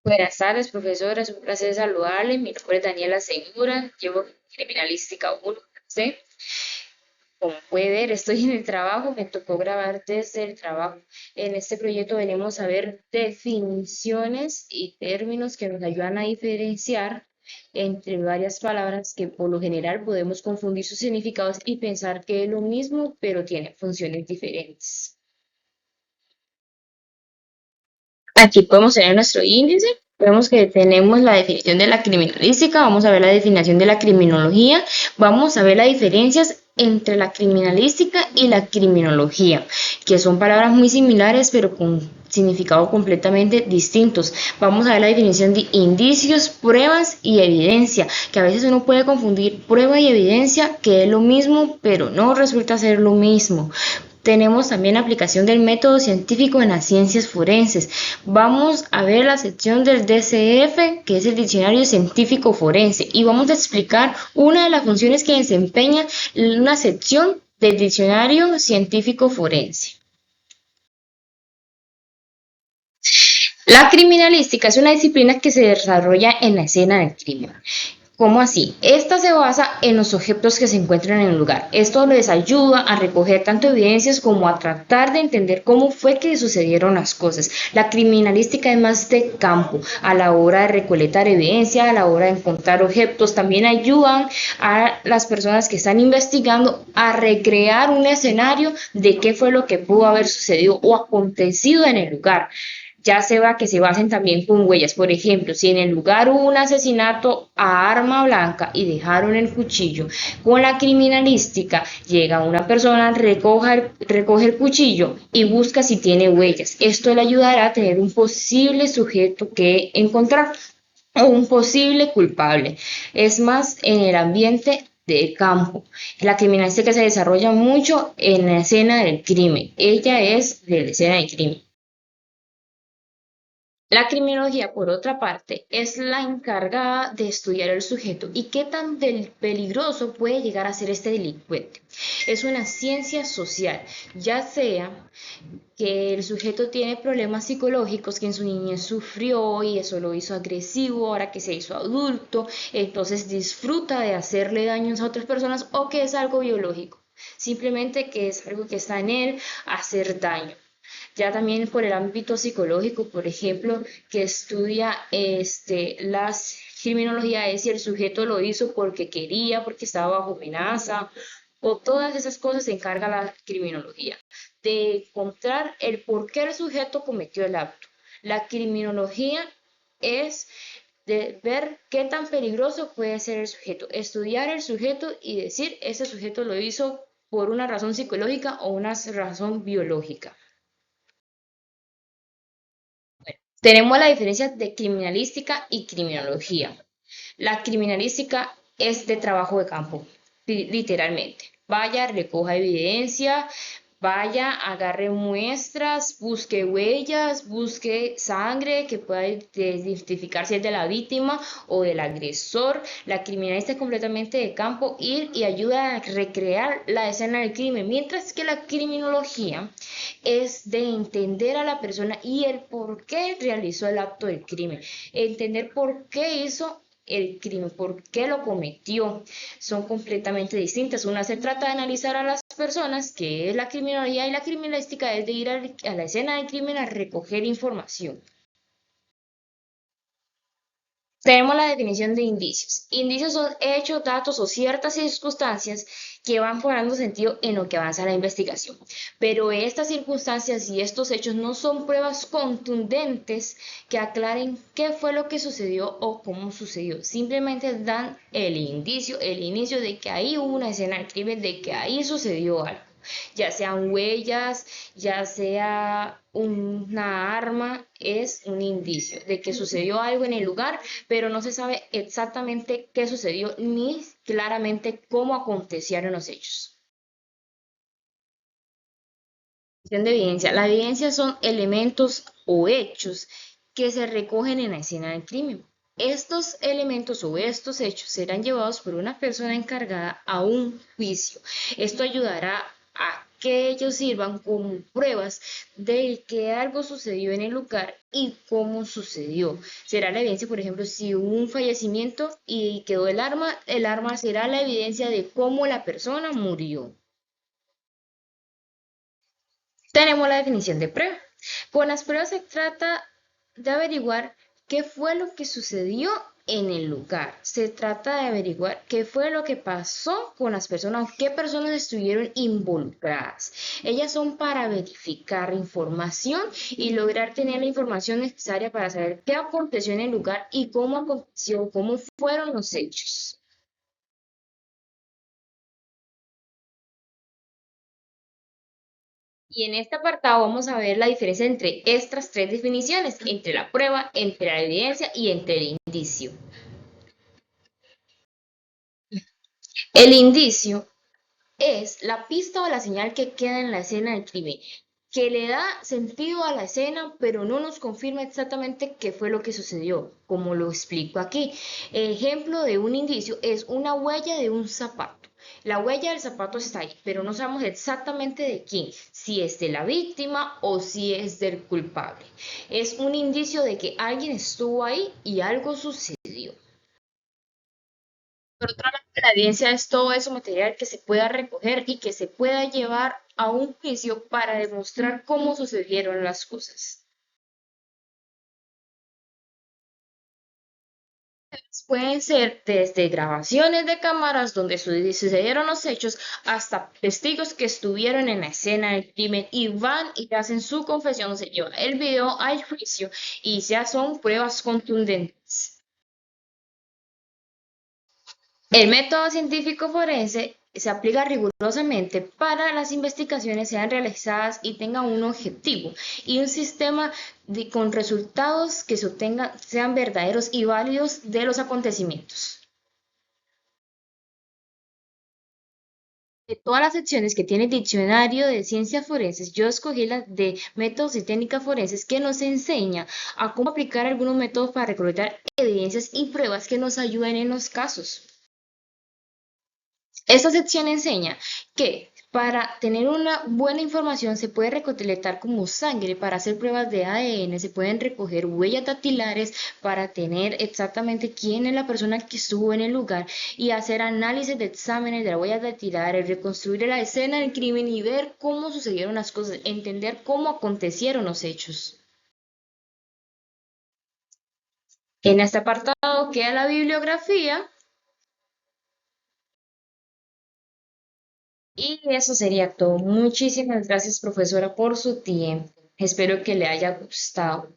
Buenas tardes, profesora. Es un placer saludarle. Mi nombre es Daniela Segura. Llevo Criminalística 1. ¿Sí? Como puede ver, estoy en el trabajo. Me tocó grabar desde el trabajo. En este proyecto venimos a ver definiciones y términos que nos ayudan a diferenciar entre varias palabras que por lo general podemos confundir sus significados y pensar que es lo mismo, pero tiene funciones diferentes. Aquí podemos tener nuestro índice, vemos que tenemos la definición de la criminalística, vamos a ver la definición de la criminología, vamos a ver las diferencias entre la criminalística y la criminología, que son palabras muy similares pero con significados completamente distintos. Vamos a ver la definición de indicios, pruebas y evidencia, que a veces uno puede confundir prueba y evidencia, que es lo mismo, pero no resulta ser lo mismo. Tenemos también la aplicación del método científico en las ciencias forenses. Vamos a ver la sección del DCF, que es el Diccionario Científico Forense, y vamos a explicar una de las funciones que desempeña una sección del Diccionario Científico Forense. La criminalística es una disciplina que se desarrolla en la escena del crimen. ¿Cómo así? Esta se basa en los objetos que se encuentran en el lugar. Esto les ayuda a recoger tanto evidencias como a tratar de entender cómo fue que sucedieron las cosas. La criminalística es más de campo, a la hora de recolectar evidencia, a la hora de encontrar objetos. También ayudan a las personas que están investigando a recrear un escenario de qué fue lo que pudo haber sucedido o acontecido en el lugar, ya se va que se basen también con huellas. Por ejemplo, si en el lugar hubo un asesinato a arma blanca y dejaron el cuchillo, con la criminalística llega una persona, recoge el cuchillo y busca si tiene huellas. Esto le ayudará a tener un posible sujeto que encontrar o un posible culpable. Es más en el ambiente del campo. La criminalística se desarrolla mucho en la escena del crimen. Ella es de la escena del crimen. La criminología, por otra parte, es la encargada de estudiar el sujeto y qué tan peligroso puede llegar a ser este delincuente. Es una ciencia social, ya sea que el sujeto tiene problemas psicológicos que en su niñez sufrió y eso lo hizo agresivo, ahora que se hizo adulto, entonces disfruta de hacerle daños a otras personas, o que es algo biológico, simplemente que es algo que está en él, hacer daño. Ya también por el ámbito psicológico, por ejemplo, que estudia las criminología, es si el sujeto lo hizo porque quería, porque estaba bajo amenaza, o todas esas cosas se encarga la criminología, de encontrar el por qué el sujeto cometió el acto. La criminología es de ver qué tan peligroso puede ser el sujeto, estudiar el sujeto y decir, ese sujeto lo hizo por una razón psicológica o una razón biológica. Tenemos la diferencia de criminalística y criminología. La criminalística es de trabajo de campo, literalmente. Vaya, recoja evidencia, vaya, agarre muestras, busque huellas, busque sangre que pueda identificar si es de la víctima o del agresor. La criminalística es completamente de campo, ir y ayuda a recrear la escena del crimen, mientras que la criminología es de entender a la persona y el por qué realizó el acto del crimen, entender por qué hizo el crimen, por qué lo cometió. Son completamente distintas. Una se trata de analizar a las personas, que es la criminología, y la criminalística es de ir a la escena del crimen a recoger información. Tenemos la definición de indicios. Indicios son hechos, datos o ciertas circunstancias que van cobrando sentido en lo que avanza la investigación. Pero estas circunstancias y estos hechos no son pruebas contundentes que aclaren qué fue lo que sucedió o cómo sucedió. Simplemente dan el indicio, el inicio de que ahí hubo una escena del crimen, de que ahí sucedió algo, ya sean huellas, ya sea una arma, es un indicio de que sucedió algo en el lugar, pero no se sabe exactamente qué sucedió ni claramente cómo acontecieron los hechos. De evidencia. La evidencia son elementos o hechos que se recogen en la escena del crimen. Estos elementos o estos hechos serán llevados por una persona encargada a un juicio. Esto ayudará a que ellos sirvan como pruebas de que algo sucedió en el lugar y cómo sucedió. Será la evidencia, por ejemplo, si hubo un fallecimiento y quedó el arma será la evidencia de cómo la persona murió. Tenemos la definición de prueba. Con las pruebas se trata de averiguar qué fue lo que sucedió en el lugar. Se trata de averiguar qué fue lo que pasó con las personas, qué personas estuvieron involucradas. Ellas son para verificar información y lograr tener la información necesaria para saber qué aconteció en el lugar y cómo aconteció, cómo fueron los hechos. Y en este apartado vamos a ver la diferencia entre estas tres definiciones, entre la prueba, entre la evidencia y entre el indicio. El indicio es la pista o la señal que queda en la escena del crimen, que le da sentido a la escena, pero no nos confirma exactamente qué fue lo que sucedió, como lo explico aquí. Ejemplo de un indicio es una huella de un zapato. La huella del zapato está ahí, pero no sabemos exactamente de quién, si es de la víctima o si es del culpable. Es un indicio de que alguien estuvo ahí y algo sucedió. Por otro lado, la evidencia es todo eso material que se pueda recoger y que se pueda llevar a un juicio para demostrar cómo sucedieron las cosas. Pueden ser desde grabaciones de cámaras donde sucedieron los hechos hasta testigos que estuvieron en la escena del crimen y van y hacen su confesión, se lleva el video al juicio y ya son pruebas contundentes. El método científico forense se aplica rigurosamente para las investigaciones sean realizadas y tengan un objetivo y un sistema con resultados que se obtengan sean verdaderos y válidos de los acontecimientos. De todas las secciones que tiene el diccionario de ciencias forenses, yo escogí las de métodos y técnicas forenses que nos enseña a cómo aplicar algunos métodos para recolectar evidencias y pruebas que nos ayuden en los casos. Esta sección enseña que para tener una buena información se puede recolectar como sangre para hacer pruebas de ADN, se pueden recoger huellas dactilares para tener exactamente quién es la persona que estuvo en el lugar y hacer análisis de exámenes de las huellas dactilares, reconstruir la escena del crimen y ver cómo sucedieron las cosas, entender cómo acontecieron los hechos. En este apartado queda la bibliografía. Y eso sería todo. Muchísimas gracias, profesora, por su tiempo. Espero que le haya gustado.